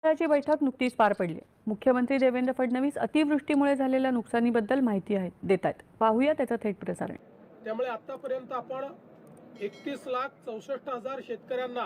ची बैठक नुकतीच पार पडली. मुख्यमंत्री देवेंद्र फडणवीस अतिवृष्टीमुळे झालेल्या नुकसानीबद्दल माहिती देत आहेत. पाहूया त्याचं थेट प्रसारण. त्यामुळे आतापर्यंत आपण 31,64,000 शेतकऱ्यांना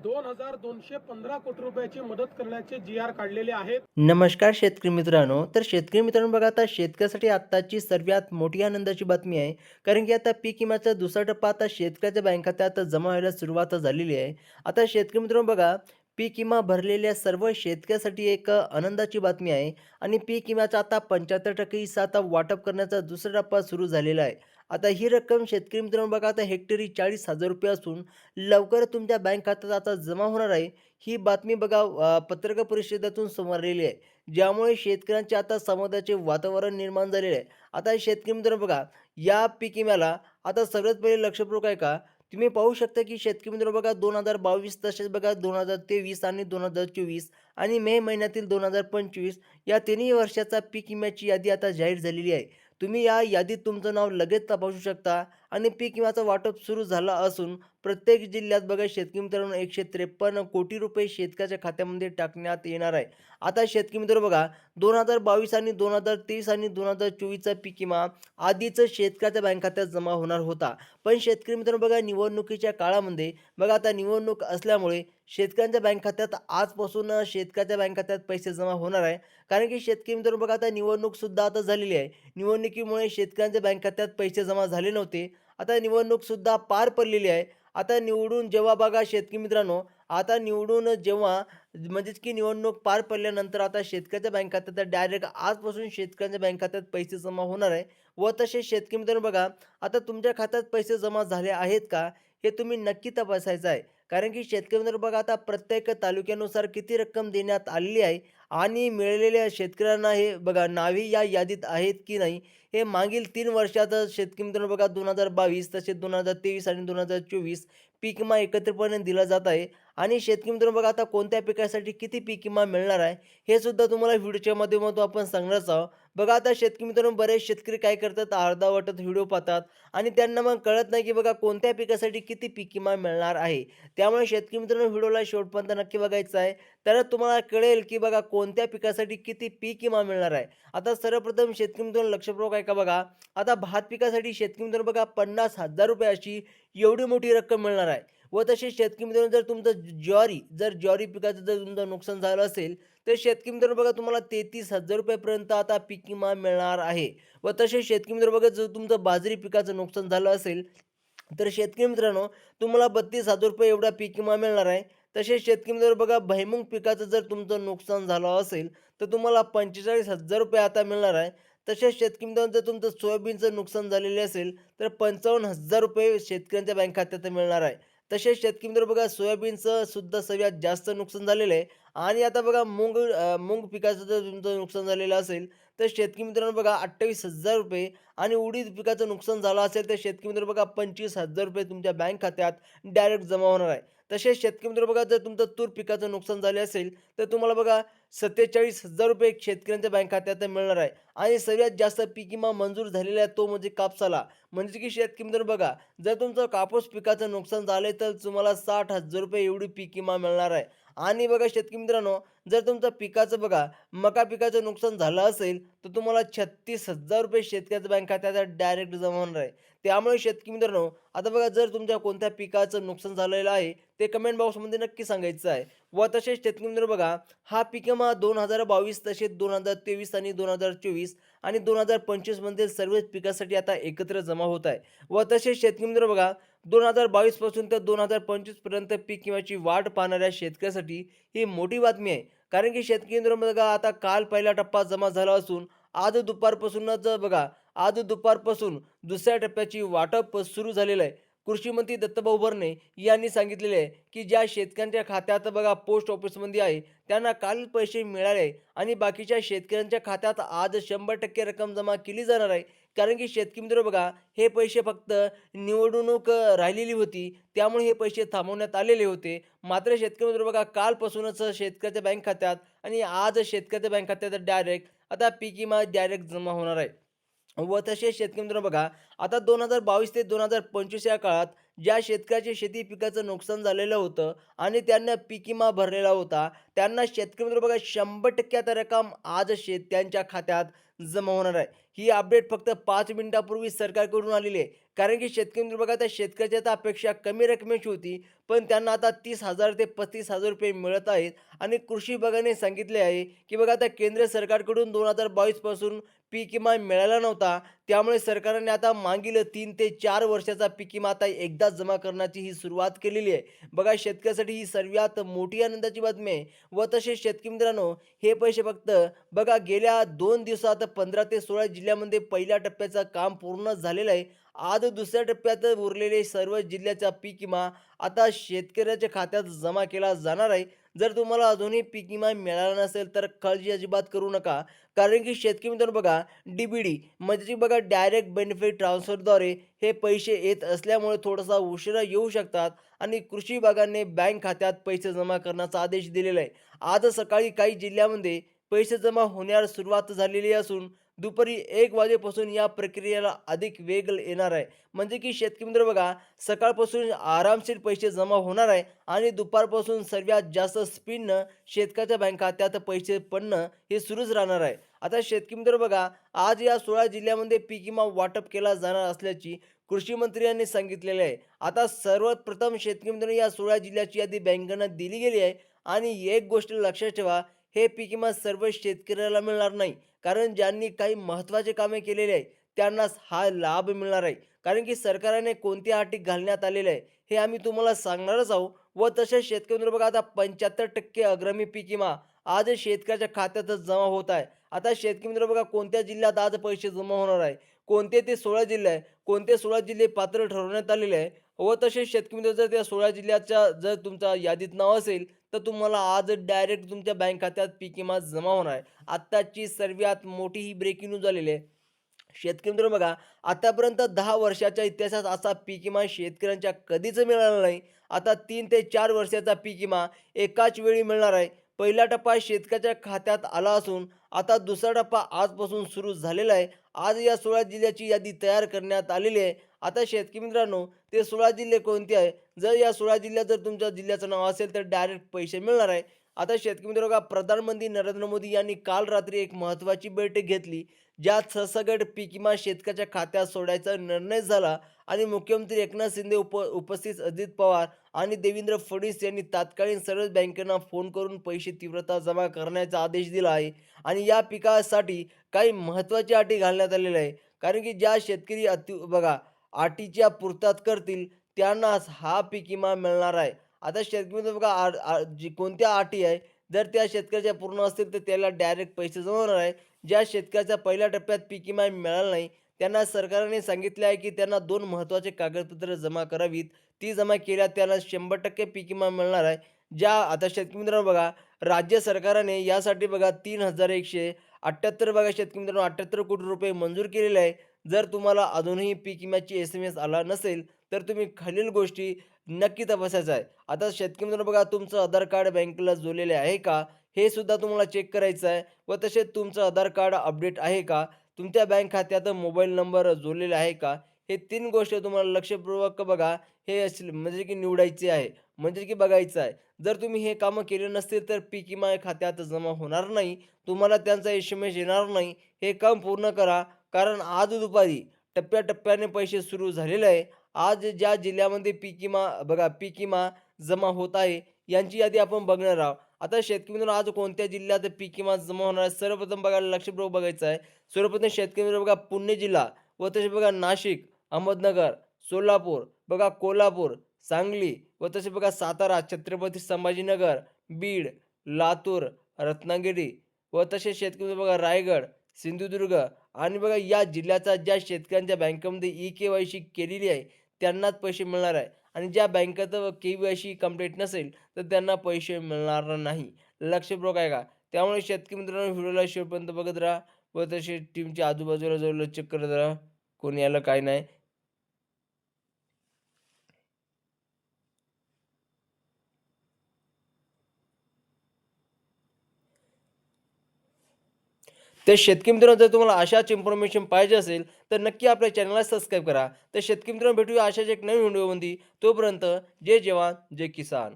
2,215 कोटी रुपयाची मदत करण्याचे जी.आर. काढलेले आहेत. नमस्कार शेतकरी मित्रांनो. तर शेतकरी मित्रांनो बघा, आता शेतकऱ्यासाठी आत्ताची सर्वात मोठी आनंदाची बातमी आहे. कारण की आता पीक विम्याचा दुसरा टप्पा आता शेतकऱ्याच्या बँक खात्यात जमा व्हायला सुरुवात झालेली आहे. आता शेतकरी मित्रांनो बघा, पीक विमा भरलेल्या सर्व शेतकऱ्यासाठी एक आनंदाची बातमी आहे. आणि पीक विम्याचा आता 75% हिस्सा आता वाटप करण्याचा दुसरा टप्पा सुरू झालेला आहे. आता ही रक्कम शेतकरी मित्रांनो बघा, आता हेक्टरी ₹40,000 असून लवकर तुमच्या बँक खात्यात आता जमा होणार आहे. ही बातमी बघा पत्रकार परिषदेतून समोर आलेली आहे. ज्यामुळे शेतकऱ्यांचे आता समाधानाचे वातावरण निर्माण झालेले आहे. आता शेतकरी मित्रांनो बघा, या पीक विम्याला आता सगळ्यात पहिले लक्षपूर्वक आहे का, तुम्ही पाहू शकता की शेतकरी मित्रांनो बघा 2022 तसेच बघा 2023 आणि 2024 आणि मे महिन्यातील 2025 या तिन्ही वर्षाचा पीक विम्याची यादी आता जाहीर झालेली आहे. तुम्ही या यादीत तुमचं नाव लगेच तपासू शकता. आणि पीक विम्याचं वाटप सुरू झालं असून प्रत्येक जिल्ह्यात बघा शेतकरी मित्रांनो 153 कोटी रुपये शेतकऱ्याच्या खात्यामध्ये टाकण्यात येणार आहे. आता शेतकरी मित्रांनो बघा, 2022 आणि 2023 आणि 2024चा पीक विमा आधीच शेतकऱ्याच्या बँक खात्यात जमा होणार होता. पण शेतकरी मित्रांनो बघा, निवडणुकीच्या काळामध्ये बघा आता निवडणूक असल्यामुळे शेतकऱ्यांच्या बँक खात्यात आजपासून शेतकऱ्याच्या बँक खात्यात पैसे जमा होणार आहे. कारण की शेतकरी मित्रांनो बघा, आता निवडणूक सुद्धा आता झालेली आहे. निवडणुकीमुळे शेतकऱ्यांच्या बँक खात्यात पैसे जमा झाले नव्हते. आता निवडणूक सुद्धा पार पडलेली आहे. आता निवडून जेव्हा बघा शेतकरी मित्रांनो, आता निवडून जेव्हा म्हणजेच की निवडणूक पार पडल्यानंतर आता शेतकऱ्याच्या बँक खात्यात डायरेक्ट आजपासून शेतकऱ्यांच्या बँक खात्यात पैसे जमा होणार आहे. व तसेच शेतकरी मित्रांनो बघा, आता तुमच्या खात्यात पैसे जमा झाले आहेत का, हे तुम्ही नक्की तपासायचं आहे. कारण की शेतकरी मित्रांनो बघा, आता प्रत्येक तालुक्यानुसार किती रक्कम देण्यात आलेली आहे आणि मिळालेल्या शेतकऱ्यांना हे बघा नावे या यादीत आहेत की नाही, हे मागील 3 वर्षात शेतकरी मित्रांनो बघा 2022 तसेच 2023 आणि 2024 पीक विमा एकत्रितपणे दिला जात आहे. आणि शेतकरी मित्रांनो बघा, आता कोणत्या पिकासाठी किती पीक विमा मिळणार आहे, हे सुद्धा तुम्हाला व्हिडिओच्या माध्यमातून आपण सांगणारच आहोत. बघा आता शेतकरी मित्रांनो, बरेच शेतकरी काय करतात, अर्धावटच व्हिडिओ पाहतात आणि त्यांना मग कळत नाही की बघा कोणत्या पिकासाठी किती पीक विमा मिळणार आहे. त्यामुळे शेतकरी मित्रांनो, व्हिडिओला शेवटपर्यंत नक्की बघायचं आहे. तरच तुम्हाला कळेल की बघा कोणत्या पिकासाठी किती पीक विमा मिळणार आहे. आता सर्वप्रथम शेतकरी मित्रांनो लक्षपूर्वक ऐका बघा. आता भात पिकासाठी शेतकरी मित्रांनो बघा ₹50,000 अशी एवढी मोठी रक्कम मिळणार आहे. व तसेच शेतकरी मित्रांनो, जर तुमचं ज्वारी पिकाचं जर तुमचं नुकसान झालं असेल, तर शेतकरी मित्रांनो बघा तुम्हाला ₹33,000 पर्यंत आता पीक विमा मिळणार आहे. व तसेच शेतकरी मित्रांनो बघा, जर तुमचं बाजरी पिकाचं नुकसान झालं असेल, तर शेतकरी मित्रांनो तुम्हाला ₹32,000 एवढा पीक विमा मिळणार आहे. तसेच शेतकरी मित्रांनो बघा, भुईमूग पिकाचं जर तुमचं नुकसान झालं असेल, तर तुम्हाला ₹45,000 आता मिळणार आहे. तसेच शेतकरी मित्रांनो, जर तुमचं सोयाबीनचं नुकसान झालेले असेल, तर ₹55,000 शेतकऱ्यांच्या बँक खात्यात मिळणार आहे. तसेच शेतकरी मित्रांनो बघा, सोयाबीनचं सुद्धा सगळ्यात जास्त नुकसान झालेलं आहे. आणि आता बघा मूग पिकाचं जर तुमचं नुकसान झालेलं असेल, तर शेतकरी मित्रांनो बघा ₹28,000 आणि उडीद पिकाचं नुकसान झालं असेल, तर शेतकरी मित्रांनो बघा ₹25,000 तुमच्या बँक खात्यात डायरेक्ट जमा होणार आहे. तसेच शेतकरी मित्रांनो बघा, जर तुमचं तूर पिकाचं नुकसान झाले असेल, तर तुम्हाला बघा ₹47,000 शेतकऱ्यांच्या बँक खात्यात मिळणार आहे. आणि सगळ्यात जास्त पीक विमा मंजूर झालेला आहे तो म्हणजे कापसाला. म्हणजे की शेतकरी मित्रांनो बघा, जर तुमचं कापूस पिकाचं नुकसान झाले, तर तुम्हाला ₹60,000 एवढी पीक विमा मिळणार आहे. आणि बघा शेतकरी मित्रांनो, जर तुमचं पिकाचं बघा मका पिकाचं नुकसान झालं असेल, तर तुम्हाला ₹36,000 शेतकऱ्याच्या बँक खात्यात डायरेक्ट जमा होणार आहे. त्यामुळे शेतकरी मित्रांनो, आता बघा जर तुमच्या कोणत्या पिकाचं नुकसान झालेलं आहे, ते कमेंट बॉक्समध्ये नक्की सांगायचं आहे. व तसेच शेतकरी मित्रांनो बघा, हा पीक विमा 2022 तसेच 2023 आणि 2024 आणि 2025 मधील सर्वच पिकासाठी आता एकत्र जमा होत आहे. व तसेच शेतकरी मित्रांनो बघा, 2022 पासून तर 2025 पर्यंत पीक विम्याची वाट पाहणाऱ्या शेतकऱ्यासाठी ही मोठी बातमी आहे. कारण की शेतकरी मित्रांनो बघा, आता काल पहिला टप्पा जमा झाला असून आज दुपारपासून दुसऱ्या टप्प्याची वाटप सुरू झालेलं आहे. कृषी मंत्री दत्ताभाऊ भरणे यांनी सांगितलेले आहे, की ज्या शेतकऱ्यांच्या खात्यात बघा पोस्ट ऑफिसमध्ये आहे, त्यांना काल पैसे मिळाले आणि बाकीच्या शेतकऱ्यांच्या खात्यात आज 100% रक्कम जमा केली जाणार आहे. कारण की शेतकरी मित्र बघा, हे पैसे फक्त निवडणूक राहिलेली होती, त्यामुळे हे पैसे थांबवण्यात आलेले होते. मात्र शेतकरी मित्र बघा, कालपासूनच शेतकऱ्याच्या बँक खात्यात आणि आज शेतकऱ्याच्या बँक खात्यात डायरेक्ट आता पीक विमा डायरेक्ट जमा होणार आहे. व तसेच शेतकरी मित्रांनो बघा, आता 2022 ते 2025 या काळात ज्या शेतकऱ्याचे शेती पिकाचं नुकसान झालेलं होतं आणि त्यांना पीक विमा भरलेला होता, त्यांना शेतकरी मित्र बघा 100% आता रक्कम आज त्यांच्या खात्यात जमा होणार आहे. ही अपडेट फक्त 5 मिनिटापूर्वी सरकारकडून आलेली आहे. कारण की शेतकरी मित्र बघा, त्या शेतकऱ्याची आता अपेक्षा कमी रकमेची होती, पण त्यांना आता 30,000 ते ₹35,000 मिळत आहेत. आणि कृषी विभागाने सांगितले आहे, की बघा आता केंद्र सरकारकडून 2022 पासून पीक विमा मिळाला नव्हता. त्यामुळे सरकारने आता मागील 3 ते 4 वर्षाचा पीक विमा आता एकदाच जमा करण्याची ही सुरुवात केलेली आहे. बघा शेतकऱ्यासाठी ही सर्वात मोठी आनंदाची बातमी आहे. व तसेच शेतकरी मित्रांनो, हे पैसे फक्त बघा गेल्या 2 दिवसात 15 ते 16 जिल्ह्यामध्ये पहिल्या टप्प्याचं काम पूर्ण झालेलं आहे. आज दुसऱ्या टप्प्यात उरलेले सर्व जिल्ह्याचा पीक विमा आता शेतकऱ्याच्या खात्यात जमा केला जाणार आहे. जर तुम्हाला अजूनही पीक विमा मिळाला नसेल तर काळजी अजिबात करू नका. कारण की शेतकरी मित्रांनो बघा, डी-बी-डी म्हणजे बघा डायरेक्ट बेनिफिट ट्रान्सफरद्वारे हे पैसे येत असल्यामुळे थोडासा उशिरा येऊ शकतात आणि कृषी विभागाने बँक खात्यात पैसे जमा करण्याचा आदेश दिलेला आहे. आज सकाळी काही जिल्ह्यामध्ये पैसे जमा होण्यास सुरुवात झालेली असून दुपारी 1 वाजेपासून या प्रक्रियेला अधिक वेग येणार आहे. म्हणजे की शेतकरी मित्र बघा, सकाळपासून आरामशीर पैसे जमा होणार आहे आणि दुपारपासून सर्वात जास्त स्पीडनं शेतकऱ्याच्या बँक खात्यात पैसे पडणं हे सुरूच राहणार आहे. आता शेतकरी मित्र बघा, आज या 16 जिल्ह्यामध्ये पीक विमा वाटप केला जाणार असल्याची कृषी मंत्री यांनी सांगितलेले आहे. आता सर्वात प्रथम शेतकरी मित्रांनो या 16 जिल्ह्याची यादी बँकेनं दिली गेली आहे आणि एक गोष्ट लक्षात ठेवा, हे पीक विमा सर्व शेतकऱ्याला मिळणार नाही. कारण ज्यांनी काही महत्त्वाचे कामे केलेली आहे त्यांनाच हा लाभ मिळणार आहे. कारण की सरकारने कोणत्या अटी घालण्यात आलेल्या आहे हे आम्ही तुम्हाला सांगणारच आहोत. व तसेच शेतकरी मित्र बघा, आता 75% अग्रमी पीक विमा आज शेतकऱ्याच्या खात्यातच जमा होत आहे. आता शेतकरी मित्र बघा, कोणत्या जिल्ह्यात आज पैसे जमा होणार आहे, कोणते ते 16 जिल्हे आहे, कोणते 16 जिल्हे पात्र ठरवण्यात आलेले आहे. व तसेच शेतकरी मित्र जर त्या 16 जिल्ह्याच्या जर तुमच्या यादीत नाव असेल तर तुम्हाला आज डायरेक्ट तुमच्या बँक खात्यात पीक विमा जमा होणार आहे. आत्ताची सर्वात मोठी ही ब्रेकिंग न्यूज आलेली आहे. शेतकरी मित्रांनो बघा, आतापर्यंत 10 वर्षाच्या इतिहासात असा पीक विमा शेतकऱ्यांच्या कधीच मिळाला नाही. आता 3 ते 4 वर्षाचा पीक विमा एकाच वेळी मिळणार आहे. पहिला टप्पा शेतकऱ्याच्या खात्यात आला असून आता दुसरा टप्पा आजपासून सुरू झालेला आहे. आज या 16 जिल्ह्याची यादी तयार करण्यात आलेली आहे. आता शेतकरी मित्रांनो, ते 16 जिल्हे कोणते आहे? जर या 16 जिल्ह्यात जर तुमच्या जिल्ह्याचं नाव असेल तर डायरेक्ट पैसे मिळणार आहे. आता शेतकरी मित्रांनो बघा, प्रधानमंत्री नरेंद्र मोदी यांनी काल रात्री एक महत्त्वाची बैठक घेतली. ज्यात सरसकट पीक विमा शेतकऱ्याच्या खात्यात सोडायचा निर्णय झाला आणि मुख्यमंत्री एकनाथ शिंदे उपस्थित अजित पवार आणि देवेंद्र फडणवीस यांनी तात्कालीन सर्वच बँकांना फोन करून पैसे तीव्रता जमा करण्याचा आदेश दिला आहे. आणि या पिकासाठी काही महत्त्वाच्या अटी घालण्यात आलेल्या आहे. कारण की ज्या शेतकरी बघा अटीच्या पूर्तता करतील त्यांनाच हा पीक विमा मिळणार आहे. आता शेतकरी बघा, जी कोणत्या अटी आहे, जर त्या शेतकऱ्याच्या पूर्ण असतील तर त्याला डायरेक्ट पैसे जमा होणार आहे. ज्या शेतकऱ्याच्या पहिल्या टप्प्यात पीक विमा मिळाला नाही त्यांना सरकारने सांगितले आहे की त्यांना 2 महत्त्वाचे कागदपत्रे जमा करावीत. ती जमा केल्यास त्यांना 100% पीक विमा मिळणार आहे. ज्या आता शेतकरी मित्रांनो बघा, राज्य सरकारने यासाठी बघा 3,178 बघा शेतकरी मित्रांनो 78 कोटी रुपये मंजूर केलेले आहे. जर तुम्हाला अजूनही पीक विम्याची SMS आला नसेल तर तुम्ही खालील गोष्टी नक्की तपासायचं आहे. आता शेतकरी मित्रांनो बघा, तुमचं आधार कार्ड बँकेला जोडलेले आहे का? हे सुद्धा तुम्हाला चेक करायचं आहे. व तसेच तुमचं आधार कार्ड अपडेट आहे का? तुमच्या बँक खात्यात मोबाईल नंबर जोडलेला आहे का? हे 3 गोष्टी तुम्हाला लक्षपूर्वक बघा, हे म्हणजे की निवडायचे आहे. म्हणजे की बघायचं आहे. जर तुम्ही हे कामं केले नसतील तर पीक विमा खात्यात जमा होणार नाही. तुम्हाला त्यांचा SMS येणार नाही. हे काम पूर्ण करा. कारण आज दुपारी टप्प्याटप्प्याने पैसे सुरू झालेले आहे. आज ज्या जिल्ह्यामध्ये पीक विमा जमा होत आहे, यांची यादी आपण बघणार आहोत. आता शेतकरी मित्रांनो, आज कोणत्या जिल्ह्यात पीक विमा जमा होणार आहे? सर्वप्रथम बघा लक्षपूर्वक बघायचं आहे. सर्वप्रथम शेतकरी मित्र बघा, पुणे जिल्हा व तसे बघा नाशिक, अहमदनगर, सोलापूर, बघा कोल्हापूर, सांगली व तसे बघा सातारा, छत्रपती संभाजीनगर, बीड, लातूर, रत्नागिरी व तसे शेतकरी मित्र बघा रायगड, सिंधुदुर्ग आणि बघा या जिल्ह्याचा ज्या शेतकऱ्यांच्या बँकेमध्ये ई-के-वाय-सी केलेली आहे त्यांनाच पैसे मिळणार आहे. आणि ज्या बँकेत के-वाय-सी कंप्लीट नसेल तर त्यांना पैसे मिळणार नाही. लक्षपूर्वक आहे का? त्यामुळे शेतकरी मित्रांनो, व्हिडिओला शेवटपर्यंत बघत राहा व तसे टीमच्या आजूबाजूला जवळ चेक करत राहा. कोणी यायला काय नाही. तर शेतकरी मित्रांनो, जर तुम्हाला अशाच इन्फॉर्मेशन पाहिजे असेल तर नक्की आपल्या चॅनलला सबस्क्राईब करा. तर शेतकरी मित्रांनो, भेटूया अशाच एक नवीन व्हिडिओमध्ये. तोपर्यंत जय जवान जय किसान.